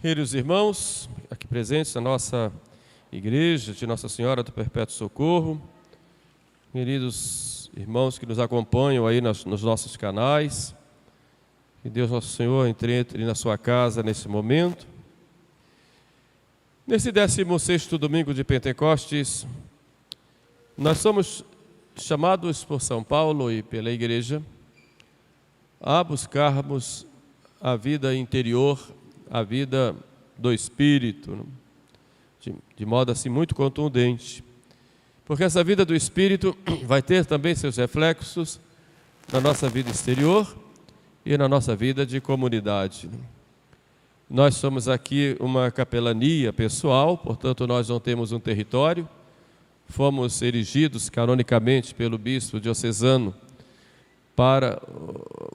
Queridos irmãos, aqui presentes na nossa igreja de Nossa Senhora do Perpétuo Socorro, queridos irmãos que nos acompanham aí nos nossos canais, que Deus Nosso Senhor entre na sua casa nesse momento. Nesse 16º domingo de Pentecostes, nós somos chamados por São Paulo e pela igreja a buscarmos a vida interior, a vida do Espírito, de modo assim muito contundente. Porque essa vida do Espírito vai ter também seus reflexos na nossa vida exterior e na nossa vida de comunidade. Nós somos aqui uma capelania pessoal, portanto nós não temos um território. Fomos erigidos canonicamente pelo bispo diocesano para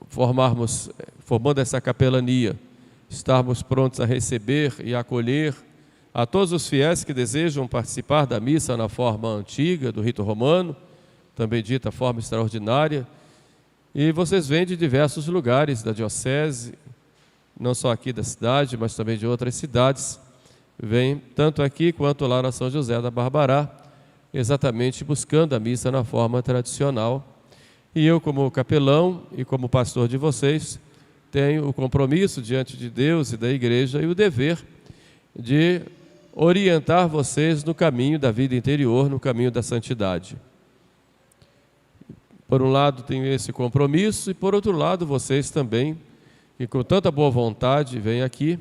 formando essa capelania, estarmos prontos a receber e acolher a todos os fiéis que desejam participar da missa na forma antiga, do rito romano, também dita forma extraordinária. E vocês vêm de diversos lugares da diocese, não só aqui da cidade, mas também de outras cidades. Vêm tanto aqui quanto lá na São José da Barbará, exatamente buscando a missa na forma tradicional. E eu, como capelão e como pastor de vocês, tenho o compromisso diante de Deus e da igreja e o dever de orientar vocês no caminho da vida interior, no caminho da santidade. Por um lado tenho esse compromisso e por outro lado vocês também, que com tanta boa vontade vêm aqui,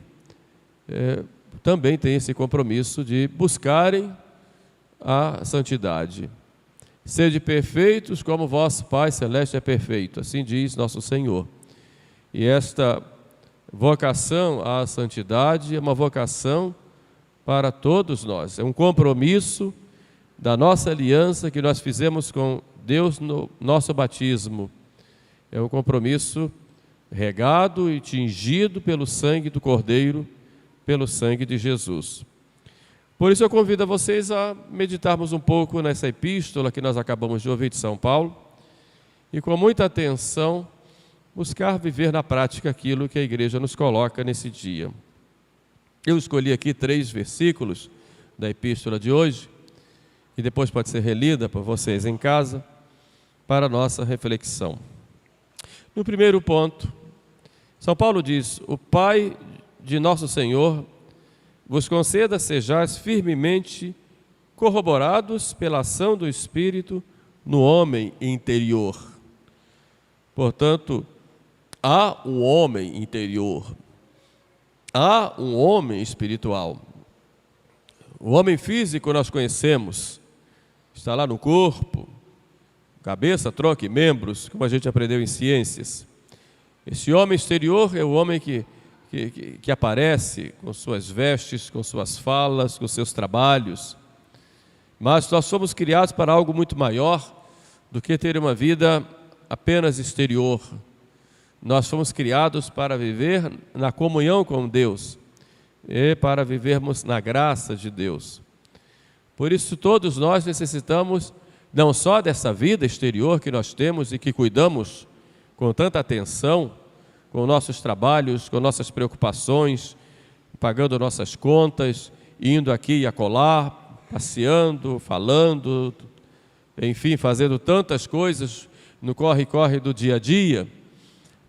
também têm esse compromisso de buscarem a santidade. Sede perfeitos como vosso Pai Celeste é perfeito, assim diz nosso Senhor. E esta vocação à santidade é uma vocação para todos nós, é um compromisso da nossa aliança que nós fizemos com Deus no nosso batismo. É um compromisso regado e tingido pelo sangue do Cordeiro, pelo sangue de Jesus. Por isso eu convido a vocês a meditarmos um pouco nessa epístola que nós acabamos de ouvir de São Paulo e com muita atenção buscar viver na prática aquilo que a igreja nos coloca nesse dia. Eu escolhi aqui 3 versículos da epístola de hoje, que depois pode ser relida por vocês em casa, para a nossa reflexão. No primeiro ponto, São Paulo diz: o Pai de nosso Senhor vos conceda sejais firmemente corroborados pela ação do Espírito no homem interior. Portanto, há um homem interior, há um homem espiritual. O homem físico nós conhecemos, está lá no corpo, cabeça, tronco e membros, como a gente aprendeu em ciências. Esse homem exterior é o homem que aparece com suas vestes, com suas falas, com seus trabalhos. Mas nós somos criados para algo muito maior do que ter uma vida apenas exterior. Nós fomos criados para viver na comunhão com Deus e para vivermos na graça de Deus. Por isso todos nós necessitamos não só dessa vida exterior que nós temos e que cuidamos com tanta atenção, com nossos trabalhos, com nossas preocupações, pagando nossas contas, indo aqui e acolá, passeando, falando, enfim, fazendo tantas coisas no corre-corre do dia a dia.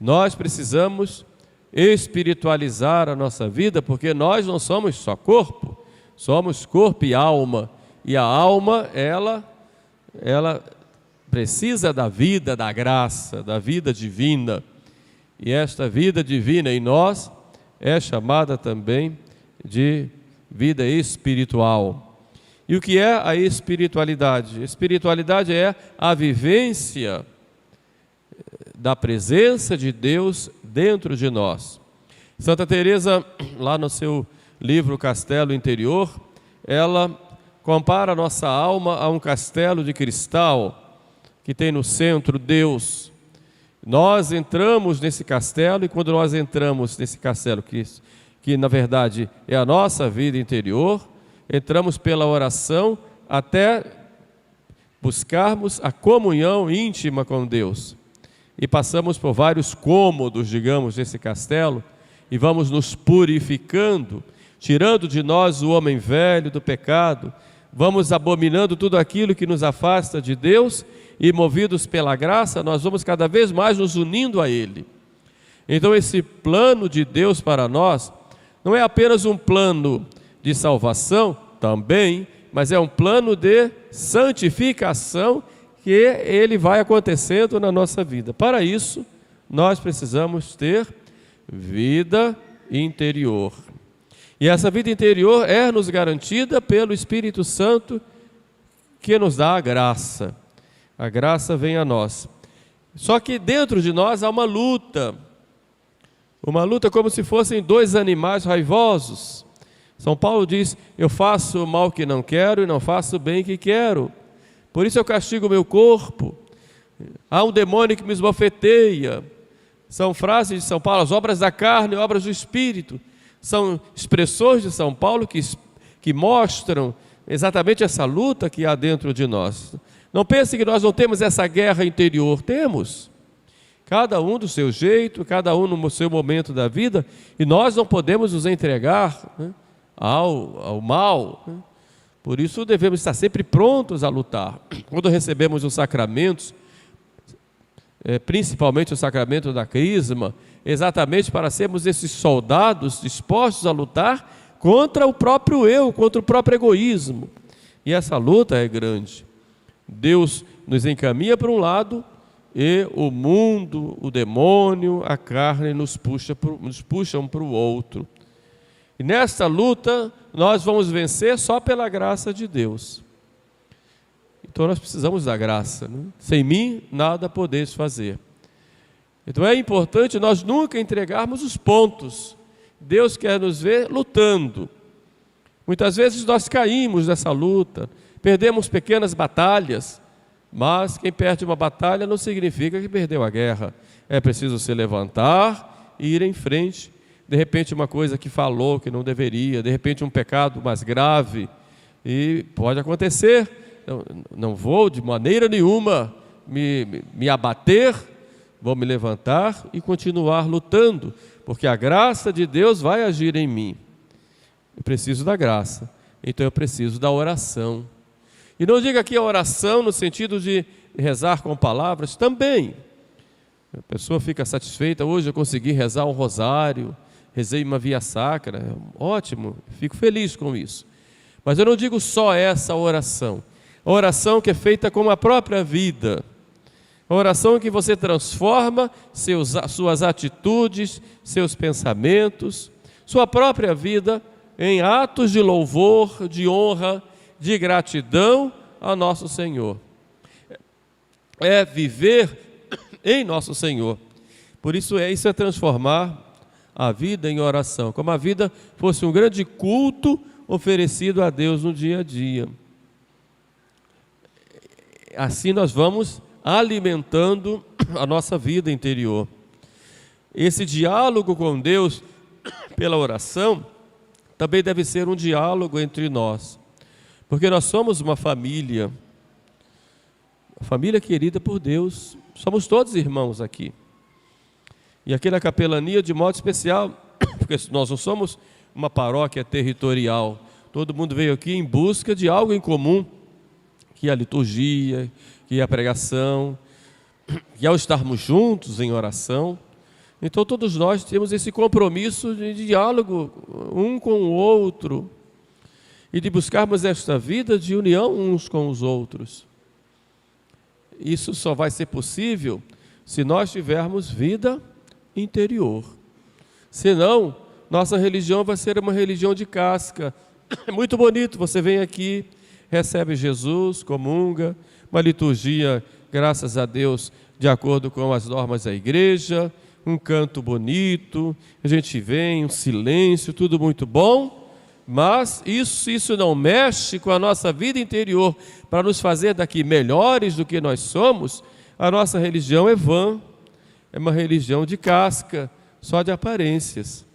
Nós precisamos espiritualizar a nossa vida, porque nós não somos só corpo, somos corpo e alma. E a alma, ela precisa da vida, da graça, da vida divina. E esta vida divina em nós é chamada também de vida espiritual. E o que é a espiritualidade? A espiritualidade é a vivência da presença de Deus dentro de nós. Santa Teresa, lá no seu livro Castelo Interior, ela compara a nossa alma a um castelo de cristal que tem no centro Deus. Nós entramos nesse castelo e quando nós entramos nesse castelo, que na verdade é a nossa vida interior, entramos pela oração até buscarmos a comunhão íntima com Deus. E passamos por vários cômodos, digamos, desse castelo, e vamos nos purificando, tirando de nós o homem velho do pecado, vamos abominando tudo aquilo que nos afasta de Deus e, movidos pela graça, nós vamos cada vez mais nos unindo a Ele. Então esse plano de Deus para nós não é apenas um plano de salvação, também, mas é um plano de santificação que ele vai acontecendo na nossa vida. Para isso, nós precisamos ter vida interior. E essa vida interior é nos garantida pelo Espírito Santo, que nos dá a graça. A graça vem a nós. Só que dentro de nós há uma luta como se fossem dois animais raivosos. São Paulo diz: eu faço o mal que não quero e não faço o bem que quero. Por isso eu castigo o meu corpo. Há um demônio que me esbofeteia. São frases de São Paulo, as obras da carne, obras do Espírito. São expressões de São Paulo que mostram exatamente essa luta que há dentro de nós. Não pense que nós não temos essa guerra interior. Temos. Cada um do seu jeito, cada um no seu momento da vida, e nós não podemos nos entregar, né, ao mal. Né? Por isso devemos estar sempre prontos a lutar. Quando recebemos os sacramentos, principalmente o sacramento da crisma, exatamente para sermos esses soldados dispostos a lutar contra o próprio eu, contra o próprio egoísmo. E essa luta é grande. Deus nos encaminha para um lado e o mundo, o demônio, a carne nos puxam para o outro. E nesta luta nós vamos vencer só pela graça de Deus. Então nós precisamos da graça, né? Sem mim nada podeis fazer. Então é importante nós nunca entregarmos os pontos. Deus quer nos ver lutando. Muitas vezes nós caímos nessa luta, perdemos pequenas batalhas, mas quem perde uma batalha não significa que perdeu a guerra. É preciso se levantar e ir em frente. De repente uma coisa que falou que não deveria, de repente um pecado mais grave, e pode acontecer. Não vou de maneira nenhuma me abater, vou me levantar e continuar lutando, porque a graça de Deus vai agir em mim. Eu preciso da graça, então eu preciso da oração. E não diga aqui a oração no sentido de rezar com palavras, também. A pessoa fica satisfeita, hoje eu consegui rezar um rosário, rezei uma via sacra, ótimo, fico feliz com isso. Mas eu não digo só essa oração. A oração que é feita com a própria vida. A oração em que você transforma suas atitudes, seus pensamentos, sua própria vida em atos de louvor, de honra, de gratidão a nosso Senhor. É viver em nosso Senhor. Por isso isso é transformar a vida em oração, como a vida fosse um grande culto oferecido a Deus no dia a dia. Assim nós vamos alimentando a nossa vida interior. Esse diálogo com Deus pela oração também deve ser um diálogo entre nós, porque nós somos uma família querida por Deus, somos todos irmãos aqui. E aqui na capelania, de modo especial, porque nós não somos uma paróquia territorial, todo mundo veio aqui em busca de algo em comum, que é a liturgia, que é a pregação, que ao estarmos juntos em oração, então todos nós temos esse compromisso de diálogo um com o outro, e de buscarmos esta vida de união uns com os outros. Isso só vai ser possível se nós tivermos vida interior. Senão, nossa religião vai ser uma religião de casca. É muito bonito, você vem aqui, recebe Jesus, comunga, uma liturgia, graças a Deus, de acordo com as normas da igreja, um canto bonito, a gente vem, um silêncio, tudo muito bom, mas isso não mexe com a nossa vida interior para nos fazer daqui melhores do que nós somos. A nossa religião é vã, é uma religião de casca, só de aparências.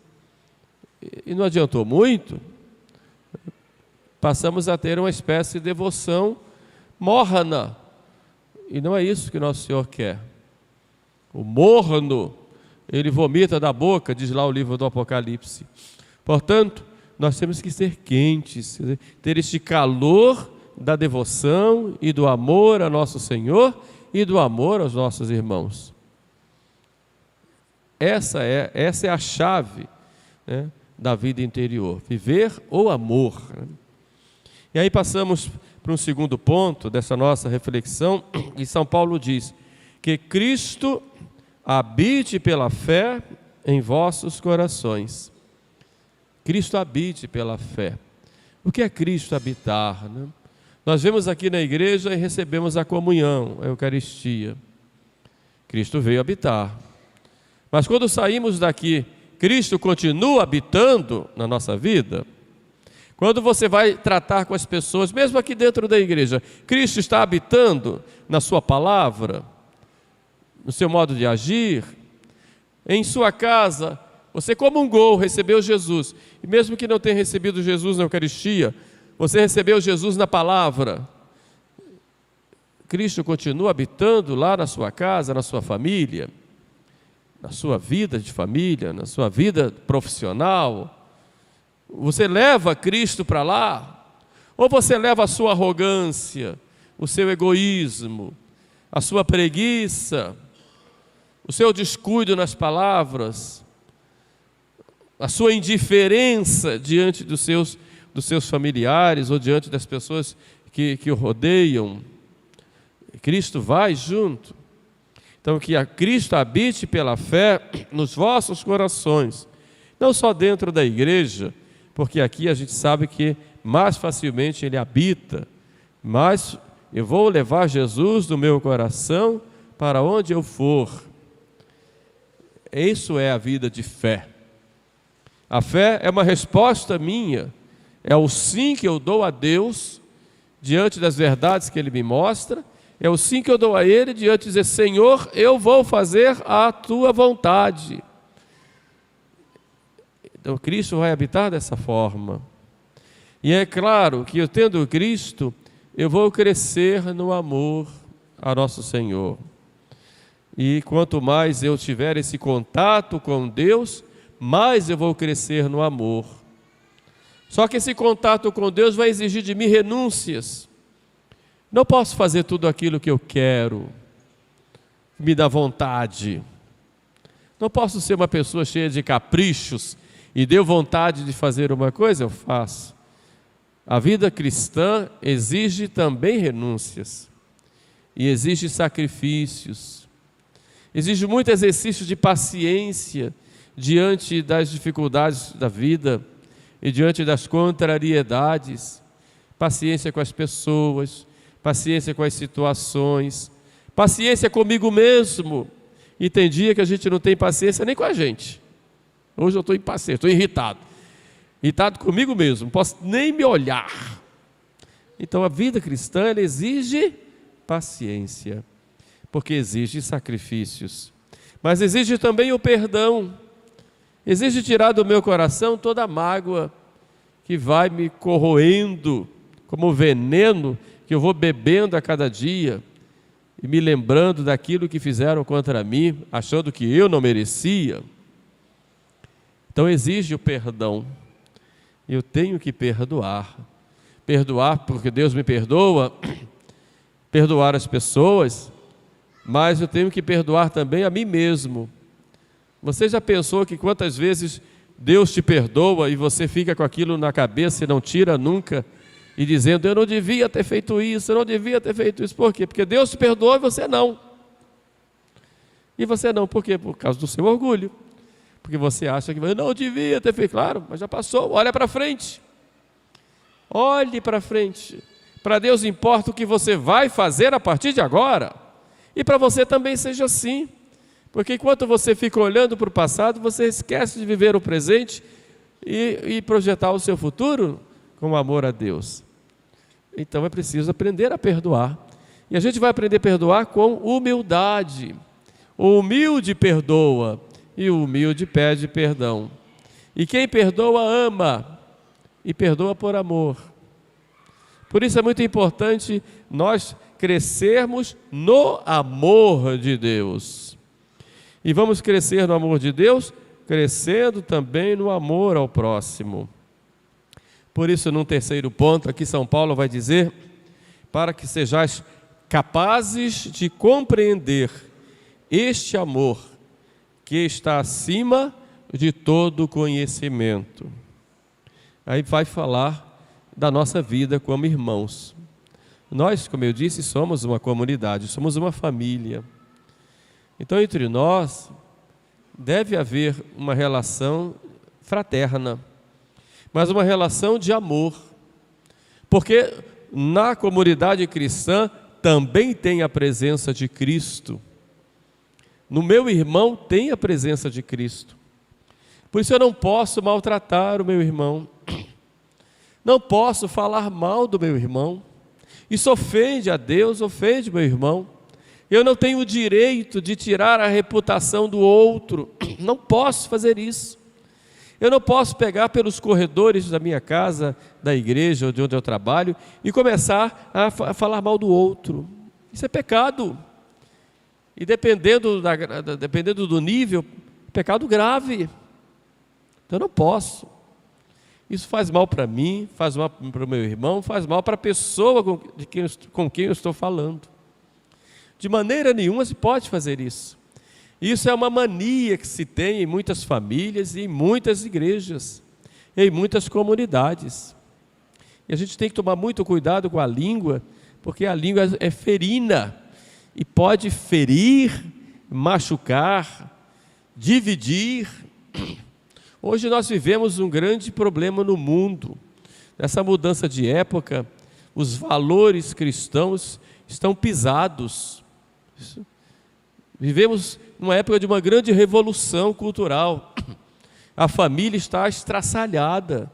E não adiantou muito, passamos a ter uma espécie de devoção morna, e não é isso que Nosso Senhor quer. O morno ele vomita da boca, diz lá o livro do Apocalipse. Portanto, nós temos que ser quentes, ter este calor da devoção e do amor a nosso Senhor e do amor aos nossos irmãos. Essa é a chave, né, da vida interior, viver o amor. E aí passamos para um segundo ponto dessa nossa reflexão, e São Paulo diz que Cristo habite pela fé em vossos corações. Cristo habite pela fé. O que é Cristo habitar, né? Nós vemos aqui na igreja e recebemos a comunhão, a Eucaristia. Cristo veio habitar. Mas quando saímos daqui, Cristo continua habitando na nossa vida? Quando você vai tratar com as pessoas, mesmo aqui dentro da igreja, Cristo está habitando na sua palavra, no seu modo de agir? Em sua casa, você comungou, recebeu Jesus, e mesmo que não tenha recebido Jesus na Eucaristia, você recebeu Jesus na palavra. Cristo continua habitando lá na sua casa, na sua família, na sua vida de família, na sua vida profissional. Você leva Cristo para lá? Ou você leva a sua arrogância, o seu egoísmo, a sua preguiça, o seu descuido nas palavras, a sua indiferença diante dos seus familiares ou diante das pessoas que o rodeiam? Cristo vai junto. Então, que a Cristo habite pela fé nos vossos corações, não só dentro da igreja, porque aqui a gente sabe que mais facilmente Ele habita, mas eu vou levar Jesus no meu coração para onde eu for. Isso é a vida de fé. A fé é uma resposta minha, é o sim que eu dou a Deus diante das verdades que Ele me mostra, é o sim que eu dou a Ele diante de dizer: Senhor, eu vou fazer a Tua vontade. Então Cristo vai habitar dessa forma. E é claro que eu tendo Cristo, eu vou crescer no amor a nosso Senhor. E quanto mais eu tiver esse contato com Deus, mais eu vou crescer no amor. Só que esse contato com Deus vai exigir de mim renúncias. Não posso fazer tudo aquilo que eu quero, me dá vontade. Não posso ser uma pessoa cheia de caprichos e deu vontade de fazer uma coisa, eu faço. A vida cristã exige também renúncias e exige sacrifícios. Exige muito exercício de paciência diante das dificuldades da vida e diante das contrariedades. Paciência com as pessoas, paciência com as situações, paciência comigo mesmo. E tem dia que a gente não tem paciência nem com a gente. Hoje eu estou impaciente, estou irritado. Irritado comigo mesmo, não posso nem me olhar. Então a vida cristã, ela exige paciência, porque exige sacrifícios. Mas exige também o perdão. Exige tirar do meu coração toda a mágoa que vai me corroendo, como veneno que eu vou bebendo a cada dia e me lembrando daquilo que fizeram contra mim, achando que eu não merecia. Então exige o perdão. Eu tenho que perdoar. Perdoar porque Deus me perdoa, perdoar as pessoas, mas eu tenho que perdoar também a mim mesmo. Você já pensou que quantas vezes Deus te perdoa e você fica com aquilo na cabeça e não tira nunca, e dizendo: eu não devia ter feito isso, eu não devia ter feito isso. Por quê? Porque Deus te perdoou e você não. E você não, por quê? Por causa do seu orgulho. Porque você acha que eu não devia ter feito. Claro, mas já passou, olha para frente. Olhe para frente. Para Deus importa o que você vai fazer a partir de agora. E para você também seja assim. Porque enquanto você fica olhando para o passado, você esquece de viver o presente e projetar o seu futuro com amor a Deus. Então é preciso aprender a perdoar. E a gente vai aprender a perdoar com humildade. O humilde perdoa e o humilde pede perdão. E quem perdoa ama e perdoa por amor. Por isso é muito importante nós crescermos no amor de Deus. E vamos crescer no amor de Deus, crescendo também no amor ao próximo. Por isso, num terceiro ponto, aqui São Paulo vai dizer, para que sejais capazes de compreender este amor que está acima de todo conhecimento. Aí vai falar da nossa vida como irmãos. Nós, como eu disse, somos uma comunidade, somos uma família. Então, entre nós, deve haver uma relação fraterna, mas uma relação de amor. Porque na comunidade cristã também tem a presença de Cristo. No meu irmão tem a presença de Cristo. Por isso eu não posso maltratar o meu irmão. Não posso falar mal do meu irmão. Isso ofende a Deus, ofende meu irmão. Eu não tenho o direito de tirar a reputação do outro. Não posso fazer isso. Eu não posso pegar pelos corredores da minha casa, da igreja ou de onde eu trabalho e começar a falar mal do outro. Isso é pecado. E dependendo do nível, pecado grave. Então eu não posso. Isso faz mal para mim, faz mal para o meu irmão, faz mal para a pessoa com quem eu estou falando. De maneira nenhuma se pode fazer isso. Isso é uma mania que se tem em muitas famílias e em muitas igrejas, em muitas comunidades. E a gente tem que tomar muito cuidado com a língua, porque a língua é ferina e pode ferir, machucar, dividir. Hoje nós vivemos um grande problema no mundo. Nessa mudança de época, os valores cristãos estão pisados. Vivemos numa época de uma grande revolução cultural. A família está estraçalhada.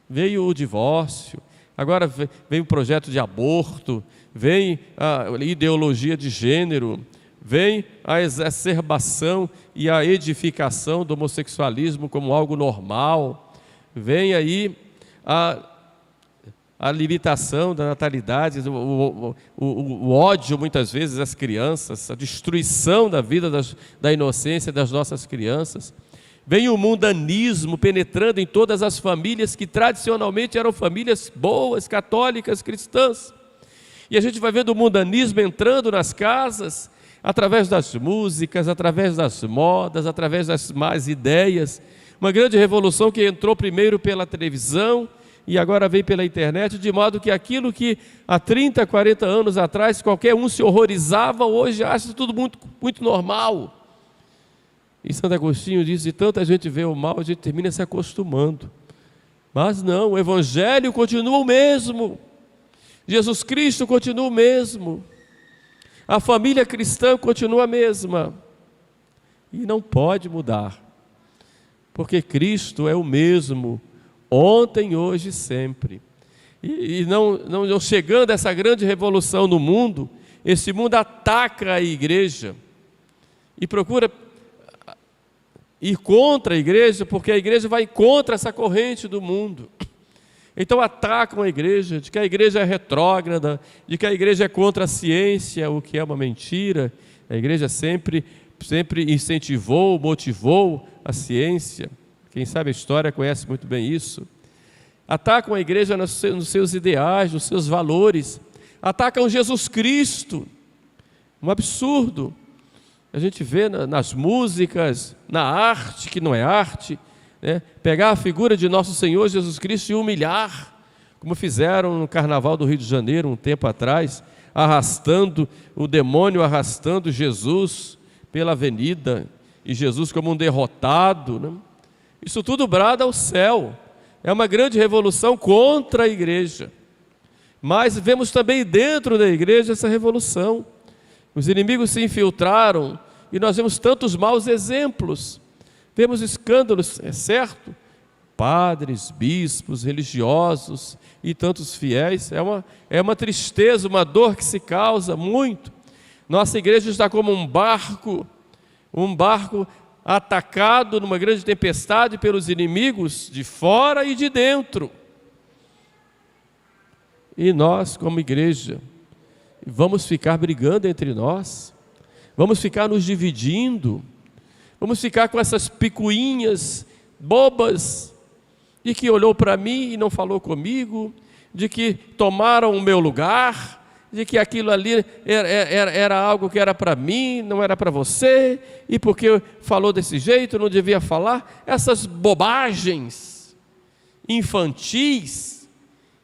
Veio o divórcio, agora vem o projeto de aborto, vem a ideologia de gênero, vem a exacerbação e a edificação do homossexualismo como algo normal, vem aí a limitação da natalidade, o ódio muitas vezes das crianças, a destruição da vida da inocência das nossas crianças. Vem o mundanismo penetrando em todas as famílias que tradicionalmente eram famílias boas, católicas, cristãs. E a gente vai vendo o mundanismo entrando nas casas, através das músicas, através das modas, através das más ideias. Uma grande revolução que entrou primeiro pela televisão e agora vem pela internet, de modo que aquilo que há 30, 40 anos atrás qualquer um se horrorizava, hoje acha tudo muito, muito normal. E Santo Agostinho diz, e tanta gente vê o mal, a gente termina se acostumando. Mas não, o Evangelho continua o mesmo. Jesus Cristo continua o mesmo. A família cristã continua a mesma. E não pode mudar. Porque Cristo é o mesmo, ontem, hoje e sempre. E não chegando essa grande revolução no mundo, esse mundo ataca a igreja e procura ir contra a igreja, porque a igreja vai contra essa corrente do mundo. Então atacam a igreja, de que a igreja é retrógrada, de que a igreja é contra a ciência, o que é uma mentira. A igreja sempre incentivou, motivou a ciência. Quem sabe a história conhece muito bem isso. Atacam a igreja nos seus ideais, nos seus valores. Atacam Jesus Cristo. Um absurdo. A gente vê nas músicas, na arte, que não é arte, pegar a figura de nosso Senhor Jesus Cristo e humilhar, como fizeram no Carnaval do Rio de Janeiro um tempo atrás, o demônio arrastando Jesus pela avenida, e Jesus como um derrotado. Isso tudo brada ao céu, é uma grande revolução contra a igreja, mas vemos também dentro da igreja essa revolução. Os inimigos se infiltraram e nós vemos tantos maus exemplos. Vemos escândalos, é certo? Padres, bispos, religiosos e tantos fiéis. É uma tristeza, uma dor que se causa muito. Nossa igreja está como um barco atacado numa grande tempestade pelos inimigos de fora e de dentro. E nós, como igreja, vamos ficar brigando entre nós? Vamos ficar nos dividindo? Vamos ficar com essas picuinhas bobas, de que olhou para mim e não falou comigo, de que tomaram o meu lugar, de que aquilo ali era algo que era para mim, não era para você, e porque falou desse jeito, não devia falar. Essas bobagens infantis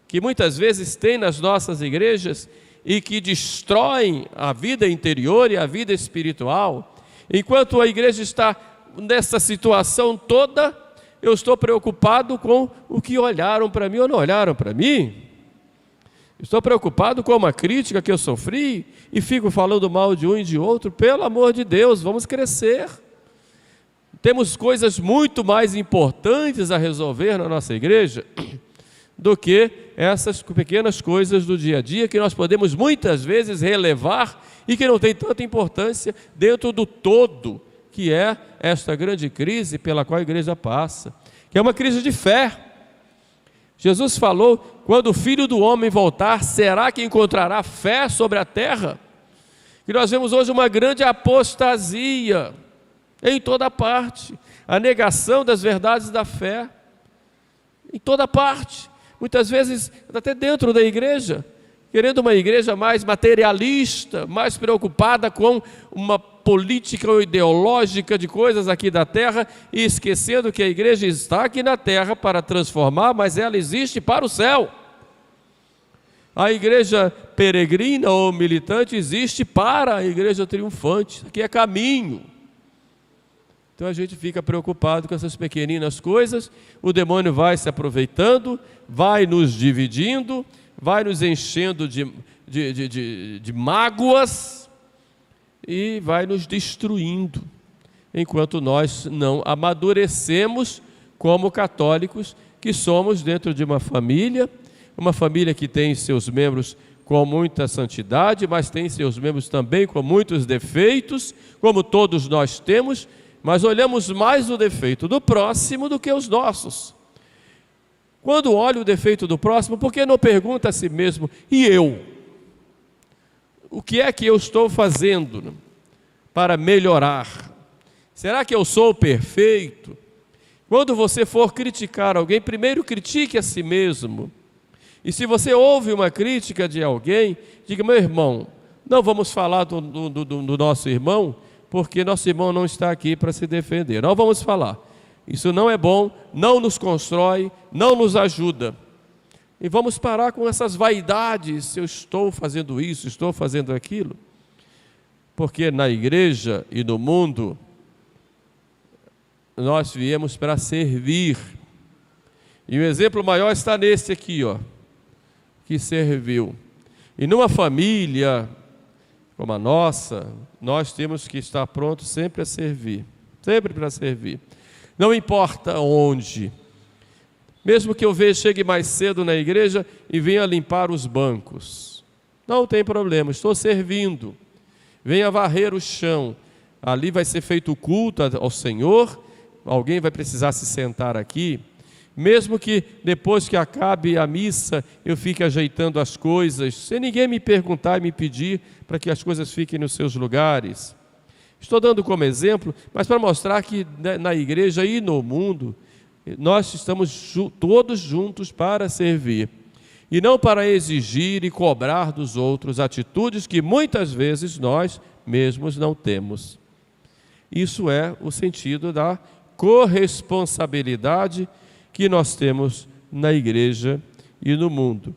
que muitas vezes tem nas nossas igrejas e que destroem a vida interior e a vida espiritual. Enquanto a igreja está nessa situação toda, eu estou preocupado com o que olharam para mim ou não olharam para mim. Estou preocupado com uma crítica que eu sofri e fico falando mal de um e de outro. Pelo amor de Deus, vamos crescer. Temos coisas muito mais importantes a resolver na nossa igreja do que essas pequenas coisas do dia a dia que nós podemos muitas vezes relevar e que não tem tanta importância dentro do todo, que é esta grande crise pela qual a igreja passa, que é uma crise de fé. Jesus falou: quando o Filho do Homem voltar, será que encontrará fé sobre a terra? E nós vemos hoje uma grande apostasia em toda parte, a negação das verdades da fé, em toda parte, muitas vezes até dentro da igreja, querendo uma igreja mais materialista, mais preocupada com uma política ou ideológica de coisas aqui da terra, e esquecendo que a igreja está aqui na terra para transformar, mas ela existe para o céu. A igreja peregrina ou militante existe para a igreja triunfante, aqui é caminho. Então a gente fica preocupado com essas pequeninas coisas, o demônio vai se aproveitando, vai nos dividindo, vai nos enchendo de mágoas e vai nos destruindo, enquanto nós não amadurecemos como católicos que somos dentro de uma família que tem seus membros com muita santidade, mas tem seus membros também com muitos defeitos, como todos nós temos, mas olhamos mais o defeito do próximo do que os nossos. Quando olha o defeito do próximo, por que não pergunta a si mesmo: e eu? O que é que eu estou fazendo para melhorar? Será que eu sou perfeito? Quando você for criticar alguém, primeiro critique a si mesmo. E se você ouve uma crítica de alguém, diga: meu irmão, não vamos falar do nosso irmão, porque nosso irmão não está aqui para se defender. Não vamos falar. Isso não é bom, não nos constrói, não nos ajuda. E vamos parar com essas vaidades: eu estou fazendo isso, estou fazendo aquilo. Porque na igreja e no mundo, nós viemos para servir. E o exemplo maior está nesse aqui, que serviu. E numa família como a nossa, nós temos que estar prontos sempre a servir, sempre para servir. Não importa onde, mesmo que eu chegue mais cedo na igreja e venha limpar os bancos, não tem problema, estou servindo. Venha varrer o chão, ali vai ser feito o culto ao Senhor, alguém vai precisar se sentar aqui, mesmo que depois que acabe a missa eu fique ajeitando as coisas, sem ninguém me perguntar e me pedir para que as coisas fiquem nos seus lugares. Estou dando como exemplo, mas para mostrar que na igreja e no mundo, nós estamos todos juntos para servir, e não para exigir e cobrar dos outros atitudes que muitas vezes nós mesmos não temos. Isso é o sentido da corresponsabilidade que nós temos na igreja e no mundo,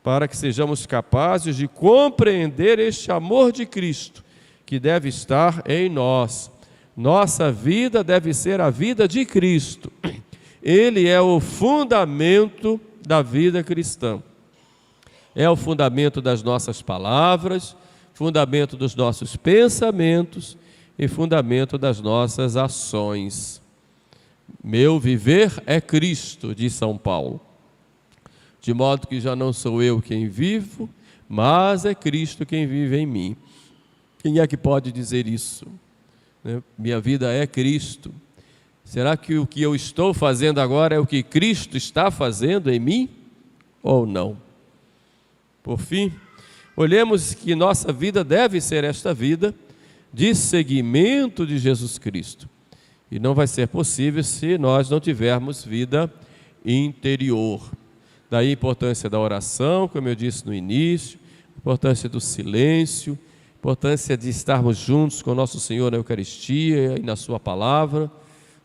para que sejamos capazes de compreender este amor de Cristo que deve estar em nós. Nossa vida deve ser a vida de Cristo. Ele é o fundamento da vida cristã. É o fundamento das nossas palavras, fundamento dos nossos pensamentos e fundamento das nossas ações. Meu viver é Cristo, diz São Paulo. De modo que já não sou eu quem vivo, mas é Cristo quem vive em mim. Quem é que pode dizer isso? Minha vida é Cristo. Será que o que eu estou fazendo agora é o que Cristo está fazendo em mim? Ou não? Por fim, olhemos que nossa vida deve ser esta vida de seguimento de Jesus Cristo. E não vai ser possível se nós não tivermos vida interior. Daí a importância da oração, como eu disse no início, a importância do silêncio, a importância de estarmos juntos com nosso Senhor na Eucaristia e na sua palavra,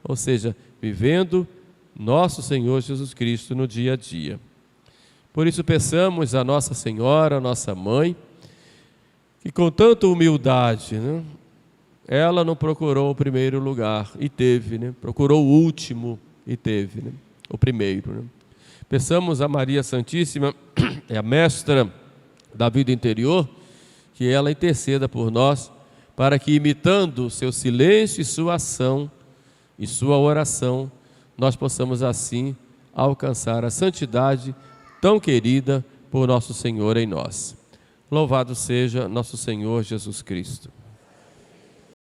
ou seja, vivendo nosso Senhor Jesus Cristo no dia a dia. Por isso peçamos a Nossa Senhora, a nossa mãe, que com tanta humildade, né, ela não procurou o primeiro lugar e teve, né? Procurou o último e teve, né? O primeiro. Né? Peçamos a Maria Santíssima, é a mestra da vida interior, que ela interceda por nós, para que, imitando seu silêncio e sua ação e sua oração, nós possamos assim alcançar a santidade tão querida por nosso Senhor em nós. Louvado seja nosso Senhor Jesus Cristo.